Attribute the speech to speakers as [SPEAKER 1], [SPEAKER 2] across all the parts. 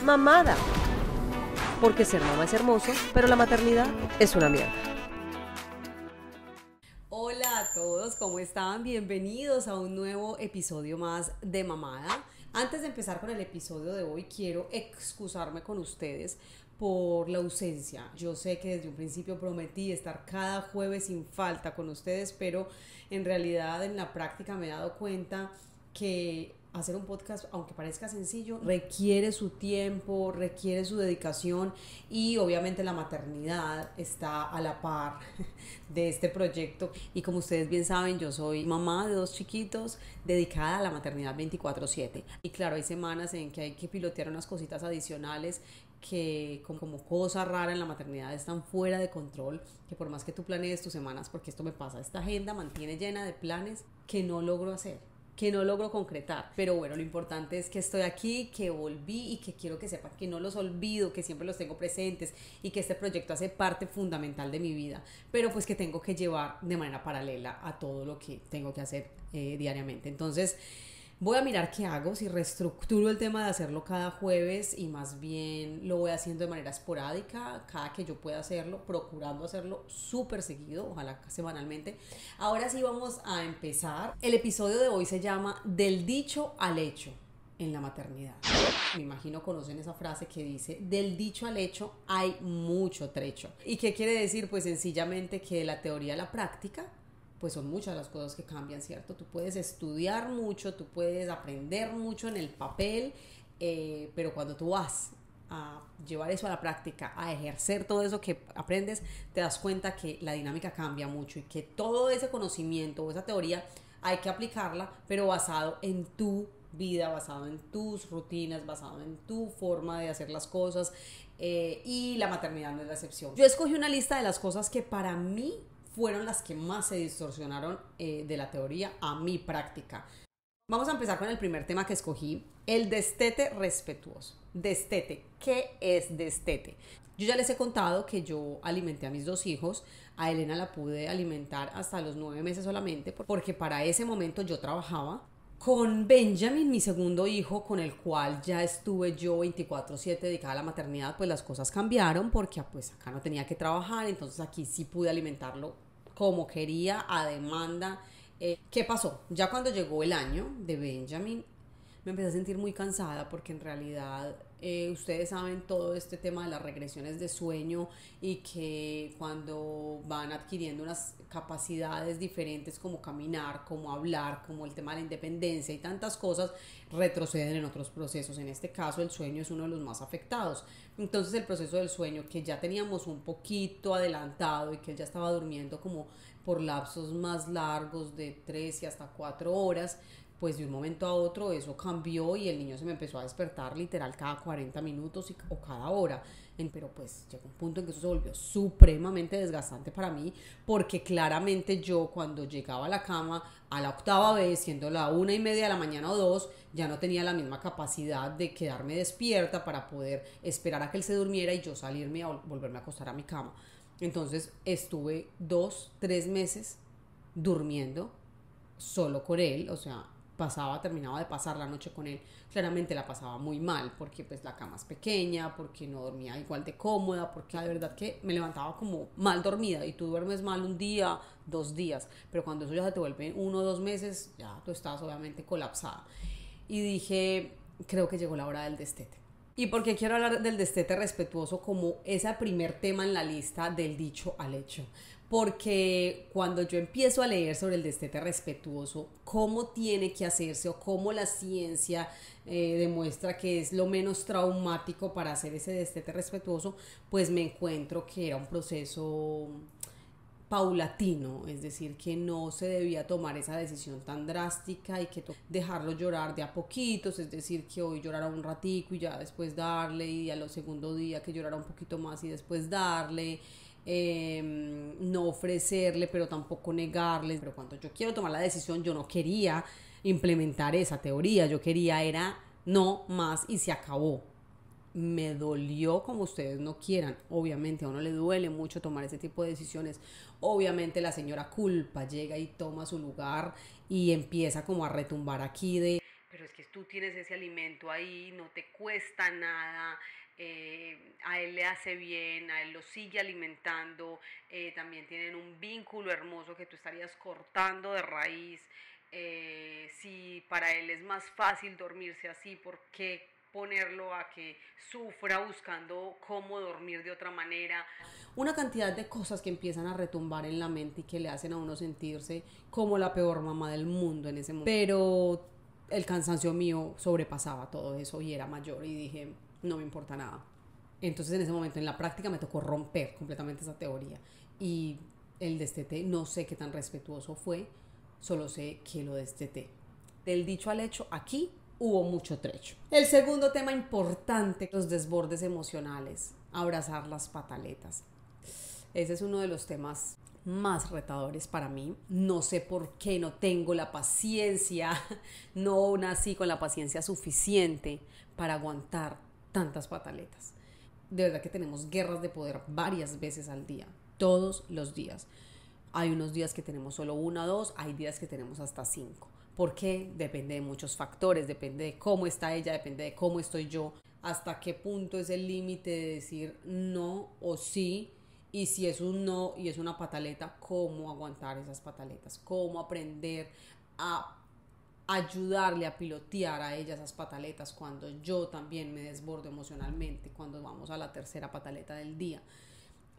[SPEAKER 1] Mamada. Porque ser mamá es hermoso, pero la maternidad es una mierda.
[SPEAKER 2] Hola a todos, ¿cómo están? Bienvenidos a un nuevo episodio más de Mamada. Antes de empezar con el episodio de hoy, quiero excusarme con ustedes por la ausencia. Yo sé que desde un principio prometí estar cada jueves sin falta con ustedes, pero en realidad en la práctica me he dado cuenta que hacer un podcast, aunque parezca sencillo, requiere su tiempo, requiere su dedicación y obviamente la maternidad está a la par de este proyecto. Y como ustedes bien saben, yo soy mamá de 2 chiquitos dedicada a la maternidad 24/7. Y claro, hay semanas en que hay que pilotear unas cositas adicionales que como cosa rara en la maternidad están fuera de control, que por más que tú planees tus semanas, porque esto me pasa, esta agenda mantiene llena de planes que no logro hacer, que no logro concretar, pero bueno, lo importante es que estoy aquí, que volví y que quiero que sepan que no los olvido, que siempre los tengo presentes y que este proyecto hace parte fundamental de mi vida, pero pues que tengo que llevar de manera paralela a todo lo que tengo que hacer diariamente. Entonces voy a mirar qué hago, si reestructuro el tema de hacerlo cada jueves y más bien lo voy haciendo de manera esporádica, cada que yo pueda hacerlo, procurando hacerlo súper seguido, ojalá semanalmente. Ahora sí vamos a empezar. El episodio de hoy se llama Del dicho al hecho en la maternidad. Me imagino conocen esa frase que dice, del dicho al hecho hay mucho trecho. ¿Y qué quiere decir? Pues sencillamente que de la teoría a la práctica pues son muchas las cosas que cambian, ¿cierto? Tú puedes estudiar mucho, tú puedes aprender mucho en el papel, pero cuando tú vas a llevar eso a la práctica, a ejercer todo eso que aprendes, te das cuenta que la dinámica cambia mucho y que todo ese conocimiento o esa teoría hay que aplicarla, pero basado en tu vida, basado en tus rutinas, basado en tu forma de hacer las cosas, y la maternidad no es la excepción. Yo escogí una lista de las cosas que para mí fueron las que más se distorsionaron de la teoría a mi práctica. Vamos a empezar con el primer tema que escogí, el destete respetuoso. Destete, ¿qué es destete? Yo ya les he contado que yo alimenté a mis 2 hijos, a Elena la pude alimentar hasta los 9 meses solamente, porque para ese momento yo trabajaba. Con Benjamin, mi segundo hijo, con el cual ya estuve yo 24/7 dedicada a la maternidad, pues las cosas cambiaron porque pues acá no tenía que trabajar, entonces aquí sí pude alimentarlo como quería, a demanda. ¿Qué pasó? Ya cuando llegó el año de Benjamin, me empecé a sentir muy cansada porque en realidad ustedes saben todo este tema de las regresiones de sueño y que cuando van adquiriendo unas capacidades diferentes como caminar, como hablar, como el tema de la independencia y tantas cosas, retroceden en otros procesos. En este caso el sueño es uno de los más afectados. Entonces el proceso del sueño que ya teníamos un poquito adelantado y que él ya estaba durmiendo como por lapsos más largos de 3 y hasta 4 horas, pues de un momento a otro eso cambió y el niño se me empezó a despertar literal cada 40 minutos o cada hora. Pero pues llegó un punto en que eso se volvió supremamente desgastante para mí, porque claramente yo cuando llegaba a la cama a la 8ª vez, siendo la 1:30 de la mañana o 2, ya no tenía la misma capacidad de quedarme despierta para poder esperar a que él se durmiera y yo salirme a volverme a acostar a mi cama. Entonces estuve 2, 3 meses durmiendo solo con él, o sea, terminaba de pasar la noche con él, claramente la pasaba muy mal, porque pues la cama es pequeña, porque no dormía igual de cómoda, porque la verdad que me levantaba como mal dormida, y tú duermes mal un día, 2 días, pero cuando eso ya se te vuelve 1 o 2 meses, ya tú estás obviamente colapsada. Y dije, creo que llegó la hora del destete. ¿Y por qué quiero hablar del destete respetuoso como ese primer tema en la lista del dicho al hecho? Porque cuando yo empiezo a leer sobre el destete respetuoso, cómo tiene que hacerse o cómo la ciencia demuestra que es lo menos traumático para hacer ese destete respetuoso, pues me encuentro que era un proceso paulatino, es decir, que no se debía tomar esa decisión tan drástica y que dejarlo llorar de a poquitos, es decir, que hoy llorara un ratico y ya después darle, y a los segundo día que llorara un poquito más y después darle, no ofrecerle pero tampoco negarle. Pero cuando yo quiero tomar la decisión, yo no quería implementar esa teoría, yo quería era no más y se acabó. Me dolió como ustedes no quieran, obviamente a uno le duele mucho tomar ese tipo de decisiones, obviamente la señora culpa llega y toma su lugar y empieza como a retumbar aquí de pero es que tú tienes ese alimento ahí, no te cuesta nada, a él le hace bien, a él lo sigue alimentando, también tienen un vínculo hermoso que tú estarías cortando de raíz. Si para él es más fácil dormirse así, ¿por qué ponerlo a que sufra buscando cómo dormir de otra manera? Una cantidad de cosas que empiezan a retumbar en la mente y que le hacen a uno sentirse como la peor mamá del mundo en ese momento. Pero el cansancio mío sobrepasaba todo eso y era mayor y dije, no me importa nada. Entonces en ese momento en la práctica me tocó romper completamente esa teoría y el destete no sé qué tan respetuoso fue, solo sé que lo desteté. Del dicho al hecho, aquí hubo mucho trecho. El segundo tema importante, los desbordes emocionales, abrazar las pataletas. Ese es uno de los temas más retadores para mí. No sé por qué no tengo la paciencia, no nací con la paciencia suficiente para aguantar tantas pataletas. De verdad que tenemos guerras de poder varias veces al día, todos los días. Hay unos días que tenemos solo una o dos, hay días que tenemos hasta 5. ¿Por qué? Depende de muchos factores, depende de cómo está ella, depende de cómo estoy yo, hasta qué punto es el límite de decir no o sí, y si es un no y es una pataleta, cómo aguantar esas pataletas, cómo aprender a ayudarle a pilotear a ella esas pataletas cuando yo también me desbordo emocionalmente, cuando vamos a la tercera pataleta del día.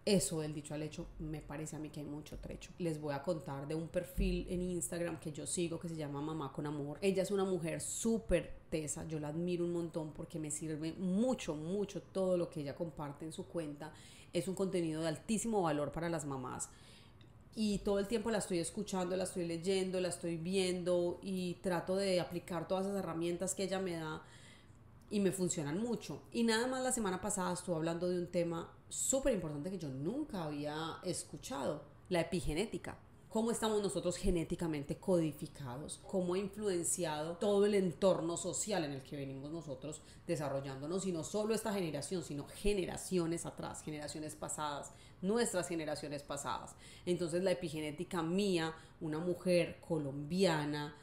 [SPEAKER 2] Eso del dicho al hecho, me parece a mí que hay mucho trecho. Les voy a contar de un perfil en Instagram que yo sigo que se llama Mamá con Amor. Ella es una mujer súper tesa, yo la admiro un montón porque me sirve mucho, mucho todo lo que ella comparte en su cuenta. Es un contenido de altísimo valor para las mamás. Y todo el tiempo la estoy escuchando, la estoy leyendo, la estoy viendo y trato de aplicar todas esas herramientas que ella me da y me funcionan mucho. Y nada más la semana pasada estuve hablando de un tema súper importante que yo nunca había escuchado, la epigenética. Cómo estamos nosotros genéticamente codificados, cómo ha influenciado todo el entorno social en el que venimos nosotros desarrollándonos, y no solo esta generación, sino generaciones atrás, generaciones pasadas, nuestras generaciones pasadas. Entonces la epigenética mía, una mujer colombiana,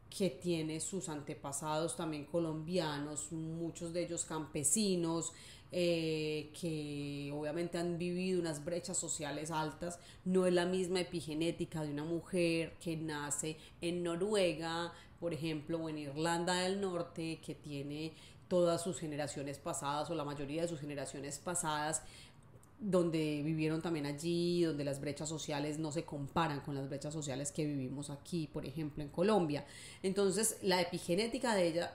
[SPEAKER 2] que tiene sus antepasados también colombianos, muchos de ellos campesinos, que obviamente han vivido unas brechas sociales altas. No es la misma epigenética de una mujer que nace en Noruega, por ejemplo, o en Irlanda del Norte, que tiene todas sus generaciones pasadas o la mayoría de sus generaciones pasadas donde vivieron también allí, donde las brechas sociales no se comparan con las brechas sociales que vivimos aquí, por ejemplo, en Colombia. Entonces, la epigenética de ella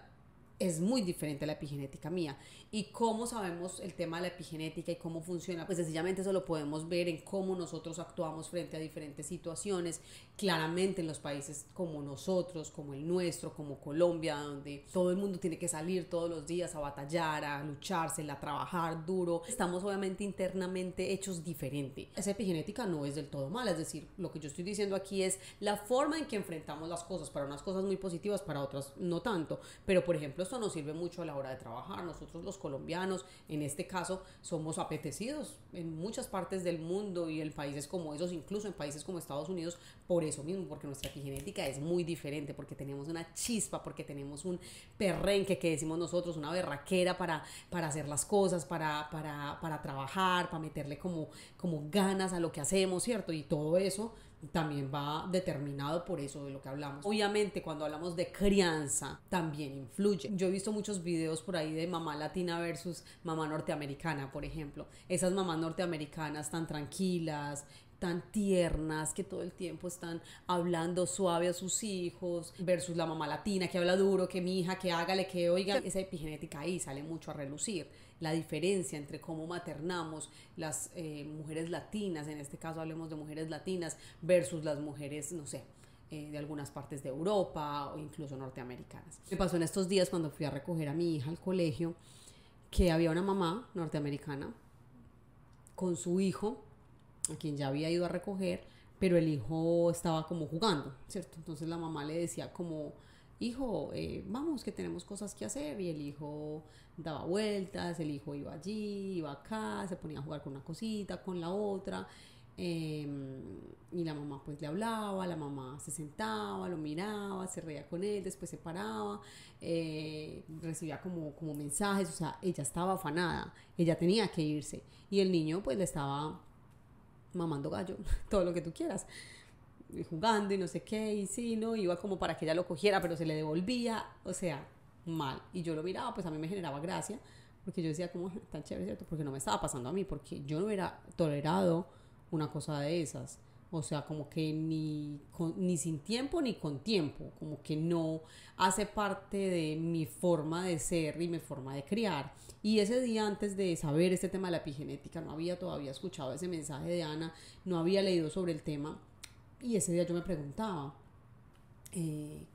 [SPEAKER 2] es muy diferente a la epigenética mía. ¿Y cómo sabemos el tema de la epigenética y cómo funciona? Pues sencillamente eso lo podemos ver en cómo nosotros actuamos frente a diferentes situaciones. Claramente en los países como nosotros, como el nuestro, como Colombia, donde todo el mundo tiene que salir todos los días a batallar, a luchársela, a trabajar duro, estamos obviamente internamente hechos diferente. Esa epigenética no es del todo mala, es decir, lo que yo estoy diciendo aquí es la forma en que enfrentamos las cosas, para unas cosas muy positivas, para otras no tanto. Pero por ejemplo, esto nos sirve mucho a la hora de trabajar. Nosotros los colombianos, en este caso, somos apetecidos en muchas partes del mundo y en países como esos, incluso en países como Estados Unidos, por eso mismo, porque nuestra epigenética es muy diferente, porque tenemos una chispa, porque tenemos un perrenque que decimos nosotros, una berraquera para hacer las cosas, para trabajar, para meterle como ganas a lo que hacemos, ¿cierto? Y todo eso también va determinado por eso de lo que hablamos. Obviamente cuando hablamos de crianza también influye. Yo he visto muchos videos por ahí de mamá latina versus mamá norteamericana, por ejemplo. Esas mamás norteamericanas tan tranquilas, tan tiernas, que todo el tiempo están hablando suave a sus hijos, versus la mamá latina que habla duro, que mi hija, que hágale, que oiga. Esa epigenética ahí sale mucho a relucir. La diferencia entre cómo maternamos las mujeres latinas, en este caso hablemos de mujeres latinas, versus las mujeres, no sé, de algunas partes de Europa o incluso norteamericanas. Me pasó en estos días cuando fui a recoger a mi hija al colegio, que había una mamá norteamericana con su hijo, a quien ya había ido a recoger, pero el hijo estaba como jugando, ¿cierto? Entonces la mamá le decía como, hijo, vamos, que tenemos cosas que hacer, y el hijo daba vueltas, el hijo iba allí, iba acá, se ponía a jugar con una cosita, con la otra, y la mamá pues le hablaba, la mamá se sentaba, lo miraba, se reía con él, después se paraba, recibía como mensajes, o sea, ella estaba afanada, ella tenía que irse y el niño pues le estaba mamando gallo, todo lo que tú quieras, y jugando y no sé qué, y sí, no, iba como para que ella lo cogiera, pero se le devolvía, o sea, mal, y yo lo miraba, pues a mí me generaba gracia, porque yo decía como tan chévere, ¿cierto? Porque no me estaba pasando a mí, porque yo no hubiera tolerado una cosa de esas, o sea, como que ni sin tiempo ni con tiempo, como que no hace parte de mi forma de ser y mi forma de criar. Y ese día, antes de saber este tema de la epigenética, no había todavía escuchado ese mensaje de Ana, no había leído sobre el tema, y ese día yo me preguntaba,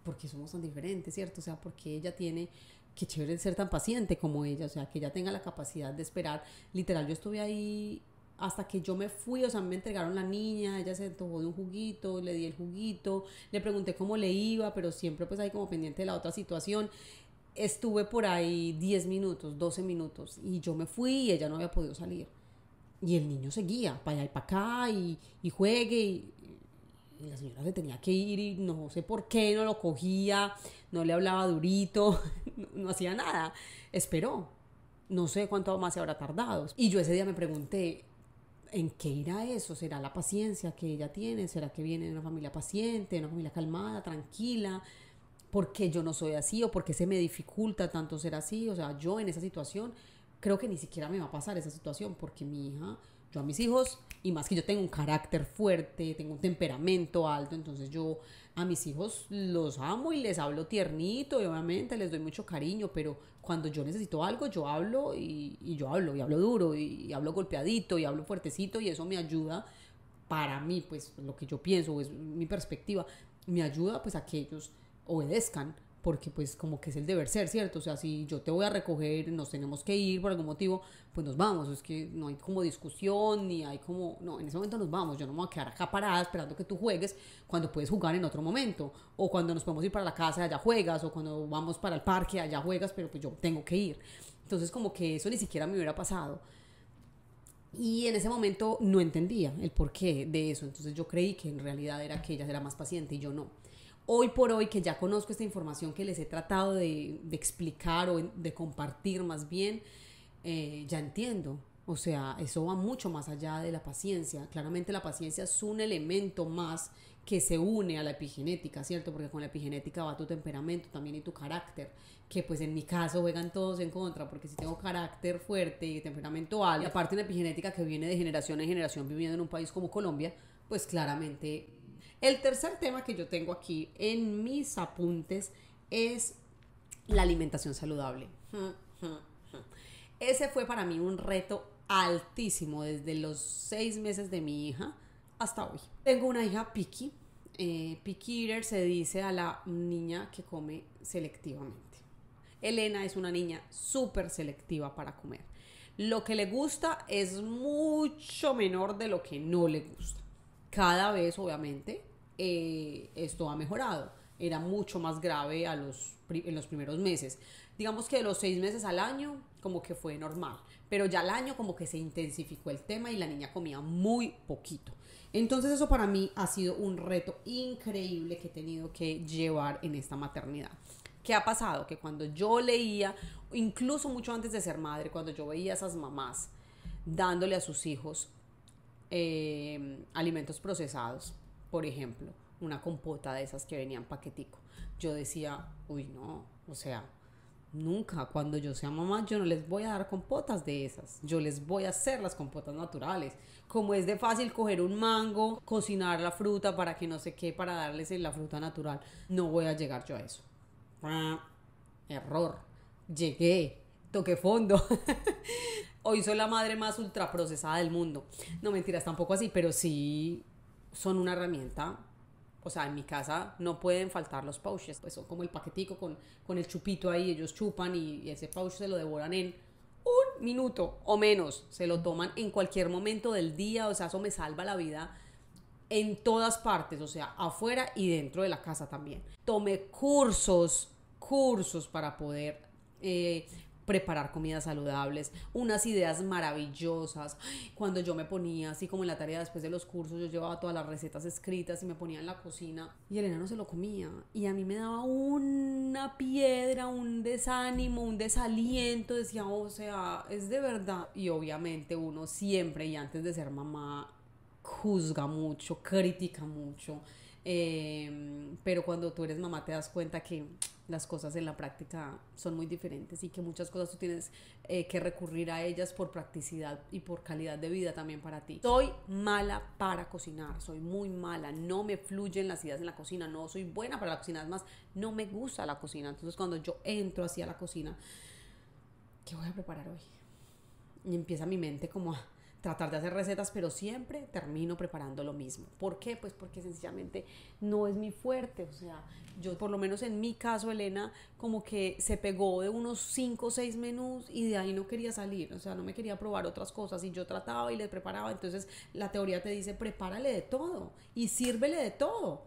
[SPEAKER 2] ¿por qué somos tan diferentes, cierto? O sea, ¿por qué ella tiene, qué chévere ser tan paciente como ella, o sea, que ella tenga la capacidad de esperar? Literal, yo estuve ahí hasta que yo me fui, o sea, me entregaron la niña, ella se tomó de un juguito, le di el juguito, le pregunté cómo le iba, pero siempre pues ahí como pendiente de la otra situación. Estuve por ahí 10 minutos, 12 minutos, y yo me fui y ella no había podido salir. Y el niño seguía para allá y para acá, y juegue, y la señora se tenía que ir y no sé por qué no lo cogía, no le hablaba durito, no hacía nada. Esperó. No sé cuánto más se habrá tardado. Y yo ese día me pregunté, ¿en qué irá eso? ¿Será la paciencia que ella tiene? ¿Será que viene de una familia paciente, de una familia calmada, tranquila? ¿Por qué yo no soy así? ¿O por qué se me dificulta tanto ser así? O sea, yo en esa situación creo que ni siquiera me va a pasar esa situación, porque mi hija, yo a mis hijos, y más que yo tengo un carácter fuerte, tengo un temperamento alto, entonces yo a mis hijos los amo y les hablo tiernito y obviamente les doy mucho cariño, pero cuando yo necesito algo yo hablo y yo hablo y hablo duro y hablo golpeadito y hablo fuertecito, y eso me ayuda, para mí, pues lo que yo pienso es mi perspectiva, me ayuda pues a que ellos obedezcan, porque pues como que es el deber ser, ¿cierto? O sea, si yo te voy a recoger, nos tenemos que ir por algún motivo, pues nos vamos. Es que no hay como discusión, ni hay como, no, en ese momento nos vamos. Yo no me voy a quedar acá parada esperando que tú juegues cuando puedes jugar en otro momento, o cuando nos podemos ir para la casa, allá juegas, o cuando vamos para el parque, allá juegas, pero pues yo tengo que ir. Entonces como que eso ni siquiera me hubiera pasado. Y en ese momento no entendía el porqué de eso, entonces yo creí que en realidad era que ella era más paciente y yo no. Hoy por hoy, que ya conozco esta información que les he tratado de explicar o de compartir más bien, ya entiendo. O sea, eso va mucho más allá de la paciencia. Claramente la paciencia es un elemento más que se une a la epigenética, ¿cierto? Porque con la epigenética va tu temperamento también y tu carácter, que pues en mi caso juegan todos en contra, porque si tengo carácter fuerte y temperamento alto, y aparte una epigenética que viene de generación en generación viviendo en un país como Colombia, pues claramente. El tercer tema que yo tengo aquí en mis apuntes es la alimentación saludable. Ese fue para mí un reto altísimo desde los 6 meses de mi hija hasta hoy. Tengo una hija picky. Picky eater se dice a la niña que come selectivamente. Elena es una niña súper selectiva para comer. Lo que le gusta es mucho menor de lo que no le gusta. Cada vez, obviamente, esto ha mejorado. Era mucho más grave en los primeros meses. Digamos que de los 6 meses al año como que fue normal, pero ya al año como que se intensificó el tema y la niña comía muy poquito. Entonces eso para mí ha sido un reto increíble que he tenido que llevar en esta maternidad. ¿Qué ha pasado? Que cuando yo leía, incluso mucho antes de ser madre, cuando yo veía a esas mamás dándole a sus hijos alimentos procesados, por ejemplo, una compota de esas que venían paquetico, yo decía, uy no, o sea, nunca, cuando yo sea mamá, yo no les voy a dar compotas de esas, yo les voy a hacer las compotas naturales. Como es de fácil coger un mango, cocinar la fruta para que no sé qué, para darles la fruta natural, no voy a llegar yo a eso. Error, llegué, toqué fondo. Hoy soy la madre más ultraprocesada del mundo. No, mentiras, tampoco así, pero sí son una herramienta. O sea, en mi casa no pueden faltar los pouches, pues son como el paquetico con el chupito ahí, ellos chupan y ese pouch se lo devoran en un minuto o menos, se lo toman en cualquier momento del día, o sea, eso me salva la vida en todas partes, o sea, afuera y dentro de la casa también. Tomé cursos para poder preparar comidas saludables, unas ideas maravillosas. Cuando yo me ponía así como en la tarea después de los cursos, yo llevaba todas las recetas escritas y me ponía en la cocina y Elena no se lo comía y a mí me daba una piedra, un desánimo, un desaliento, decía, o sea, es de verdad. Y obviamente uno siempre y antes de ser mamá juzga mucho, critica mucho, pero cuando tú eres mamá te das cuenta que las cosas en la práctica son muy diferentes y que muchas cosas tú tienes que recurrir a ellas por practicidad y por calidad de vida también para ti. Soy mala para cocinar, soy muy mala, no me fluyen las ideas en la cocina, no soy buena para la cocina, es más, no me gusta la cocina. Entonces cuando yo entro así a la cocina, ¿qué voy a preparar hoy? Y empieza mi mente como a tratar de hacer recetas, pero siempre termino preparando lo mismo. ¿Por qué? Pues porque sencillamente no es mi fuerte. O sea, yo por lo menos en mi caso, Elena, como que se pegó de unos 5 o 6 menús y de ahí no quería salir. O sea, no me quería probar otras cosas y yo trataba y le preparaba. Entonces la teoría te dice, prepárale de todo y sírvele de todo,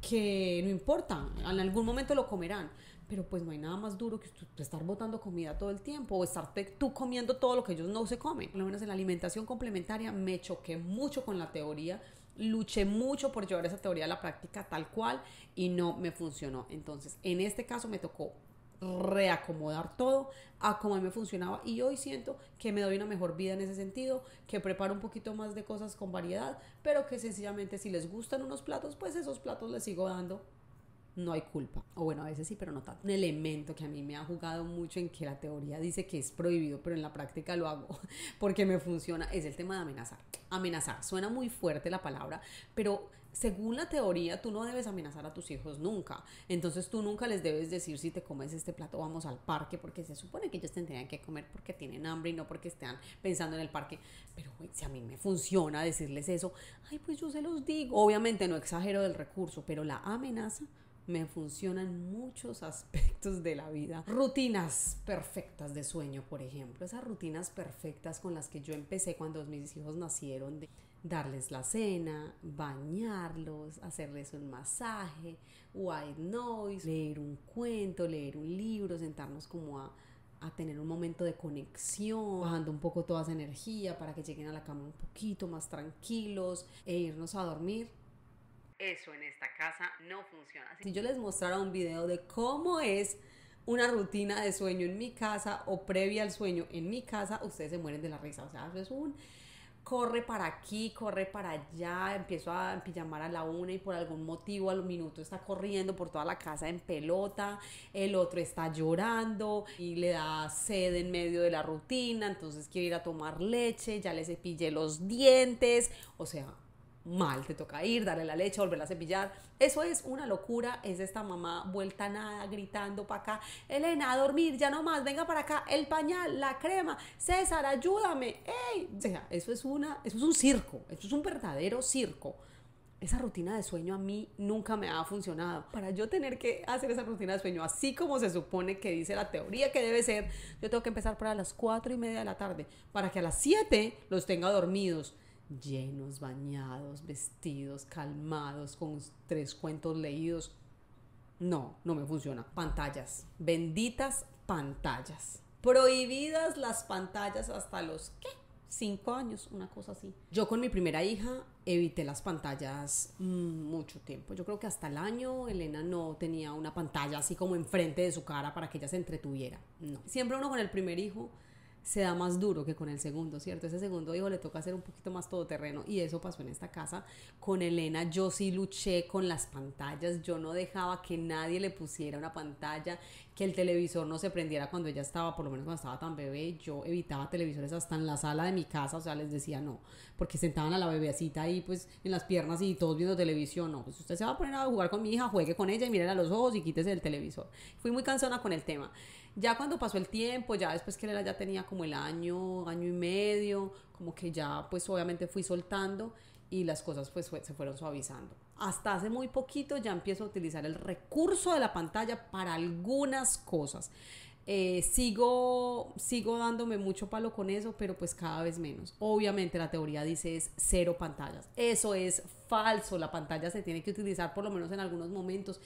[SPEAKER 2] que no importa, en algún momento lo comerán. Pero pues no hay nada más duro que estar botando comida todo el tiempo o estar tú comiendo todo lo que ellos no se comen. Por lo menos en la alimentación complementaria me choqué mucho con la teoría, luché mucho por llevar esa teoría a la práctica tal cual y no me funcionó. Entonces en este caso me tocó reacomodar todo a como a mí me funcionaba y hoy siento que me doy una mejor vida en ese sentido, que preparo un poquito más de cosas con variedad, pero que sencillamente si les gustan unos platos, pues esos platos les sigo dando. No hay culpa, o bueno, a veces sí, pero no tanto. Un elemento que a mí me ha jugado mucho en que la teoría dice que es prohibido, pero en la práctica lo hago porque me funciona, es el tema de amenazar. Amenazar, suena muy fuerte la palabra, pero según la teoría tú no debes amenazar a tus hijos nunca. Entonces tú nunca les debes decir, si te comes este plato vamos al parque, porque se supone que ellos tendrían que comer porque tienen hambre y no porque estén pensando en el parque. Pero güey, si a mí me funciona decirles eso, ay, pues yo se los digo. Obviamente no exagero del recurso, pero la amenaza me funciona en muchos aspectos de la vida. Rutinas perfectas de sueño, por ejemplo. Esas rutinas perfectas con las que yo empecé cuando mis hijos nacieron, de darles la cena, bañarlos, hacerles un masaje, white noise, leer un cuento, leer un libro, sentarnos como a tener un momento de conexión, bajando un poco toda esa energía para que lleguen a la cama un poquito más tranquilos e irnos a dormir. Eso en esta casa no funciona. Si yo les mostrara un video de cómo es una rutina de sueño en mi casa o previa al sueño en mi casa, ustedes se mueren de la risa. O sea, eso es un corre para aquí, corre para allá, empiezo a pijamar a la 1 y por algún motivo al minuto está corriendo por toda la casa en pelota, el otro está llorando y le da sed en medio de la rutina, entonces quiere ir a tomar leche, ya le cepillé los dientes, o sea, mal, te toca ir, darle la leche, volverla a cepillar. Eso es una locura, es esta mamá vuelta a nada, gritando para acá, Elena, a dormir, ya no más, venga para acá, el pañal, la crema, César, ayúdame, ¡ey! O sea, eso es un circo, eso es un verdadero circo. Esa rutina de sueño a mí nunca me ha funcionado. Para yo tener que hacer esa rutina de sueño así como se supone que dice la teoría que debe ser, yo tengo que empezar para las 4:30 de la tarde, para que a las 7 los tenga dormidos, llenos, bañados, vestidos, calmados, con 3 cuentos leídos. No me funciona. Pantallas, benditas pantallas. Prohibidas las pantallas hasta los, ¿qué? 5 años, una cosa así. Yo con mi primera hija evité las pantallas mucho tiempo. Yo creo que hasta el año Elena no tenía una pantalla así como enfrente de su cara para que ella se entretuviera. No. Siempre uno con el primer hijo se da más duro que con el segundo, ¿cierto? Ese segundo hijo le toca hacer un poquito más todoterreno y eso pasó en esta casa. Con Elena yo sí luché con las pantallas, yo no dejaba que nadie le pusiera una pantalla, que el televisor no se prendiera cuando ella estaba, por lo menos cuando estaba tan bebé. Yo evitaba televisores hasta en la sala de mi casa, o sea, les decía no, porque sentaban a la bebecita ahí pues en las piernas y todos viendo televisión. No, pues usted se va a poner a jugar con mi hija, juegue con ella y miren a los ojos y quítese del televisor. Fui muy cansona con el tema. Ya cuando pasó el tiempo, ya después que Lela ya tenía como el año y medio, como que ya pues obviamente fui soltando y las cosas pues se fueron suavizando. Hasta hace muy poquito ya empiezo a utilizar el recurso de la pantalla para algunas cosas. Sigo dándome mucho palo con eso, pero pues cada vez menos. Obviamente la teoría dice es 0 pantallas. Eso es falso, la pantalla se tiene que utilizar por lo menos en algunos momentos.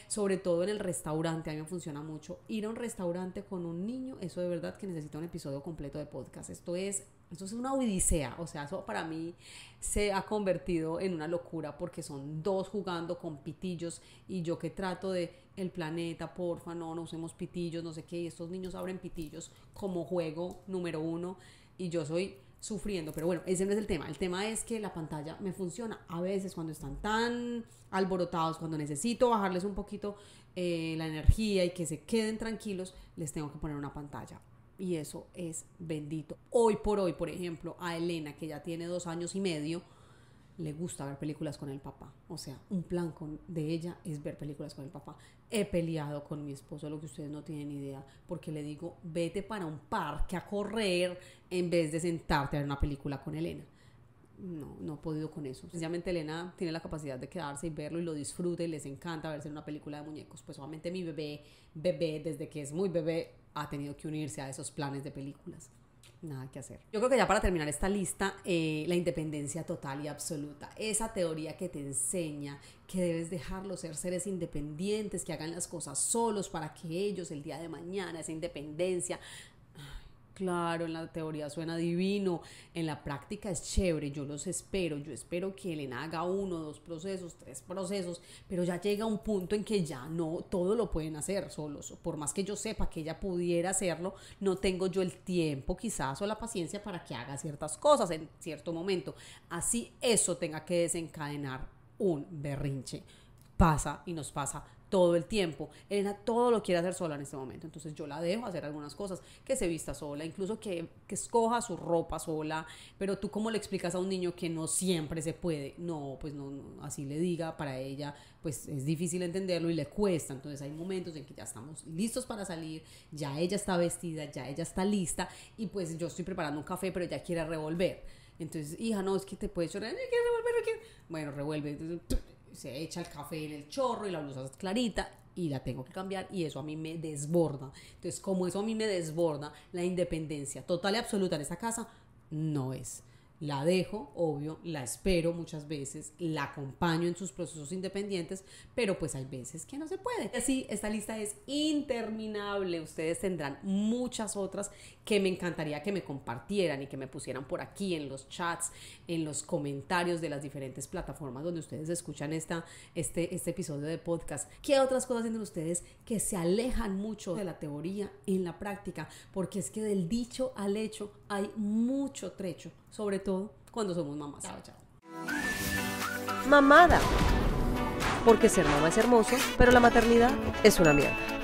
[SPEAKER 2] sobre todo en el restaurante. A mí me funciona mucho ir a un restaurante con un niño. Eso de verdad que necesita un episodio completo de podcast. Esto es una odisea, o sea, eso para mí se ha convertido en una locura porque son dos jugando con pitillos y yo que trato de el planeta, porfa, no usemos pitillos, no sé qué, y estos niños abren pitillos como juego número 1 y yo soy sufriendo, pero bueno, ese no es el tema es que la pantalla me funciona a veces cuando están tan alborotados, cuando necesito bajarles un poquito la energía y que se queden tranquilos, les tengo que poner una pantalla. Y eso es bendito. Hoy por hoy, por ejemplo, a Elena, que ya tiene 2 años y medio, le gusta ver películas con el papá. O sea, un plan de ella es ver películas con el papá. He peleado con mi esposo, lo que ustedes no tienen idea, porque le digo, vete para un parque a correr en vez de sentarte a ver una película con Elena. No he podido con eso. Sencillamente Elena tiene la capacidad de quedarse y verlo y lo disfruta y les encanta verse en una película de muñecos. Pues obviamente mi bebé, desde que es muy bebé, ha tenido que unirse a esos planes de películas. Nada que hacer. Yo creo que ya para terminar esta lista, la independencia total y absoluta. Esa teoría que te enseña que debes dejarlos ser seres independientes, que hagan las cosas solos para que ellos el día de mañana, esa independencia... Claro, en la teoría suena divino, en la práctica es chévere, yo espero que Elena haga 1, 2 procesos, 3 procesos, pero ya llega un punto en que ya no, todo lo pueden hacer solos, por más que yo sepa que ella pudiera hacerlo, no tengo yo el tiempo quizás o la paciencia para que haga ciertas cosas en cierto momento, así eso tenga que desencadenar un berrinche, pasa y nos pasa todo el tiempo. Elena todo lo quiere hacer sola en este momento, entonces yo la dejo hacer algunas cosas, que se vista sola, incluso que escoja su ropa sola, pero tú cómo le explicas a un niño que no siempre se puede, pues no, así le diga, para ella pues es difícil entenderlo y le cuesta, entonces hay momentos en que ya estamos listos para salir, ya ella está vestida, ya ella está lista y pues yo estoy preparando un café pero ella quiere revolver, entonces hija no, es que te puedes llorar, ¿quieres revolver? Bueno, revuelve, se echa el café en el chorro y la blusa es clarita y la tengo que cambiar y eso a mí me desborda. Entonces, como eso a mí me desborda, la independencia total y absoluta en esta casa no es. La dejo, obvio, la espero muchas veces, la acompaño en sus procesos independientes, pero pues hay veces que no se puede. Así, esta lista es interminable. Ustedes tendrán muchas otras que me encantaría que me compartieran y que me pusieran por aquí en los chats, en los comentarios de las diferentes plataformas donde ustedes escuchan este episodio de podcast. ¿Qué otras cosas tienen ustedes que se alejan mucho de la teoría en la práctica? Porque es que del dicho al hecho hay mucho trecho, sobre todo cuando somos mamás. Chao, chao.
[SPEAKER 1] Mamada. Porque ser mamá es hermoso, pero la maternidad es una mierda.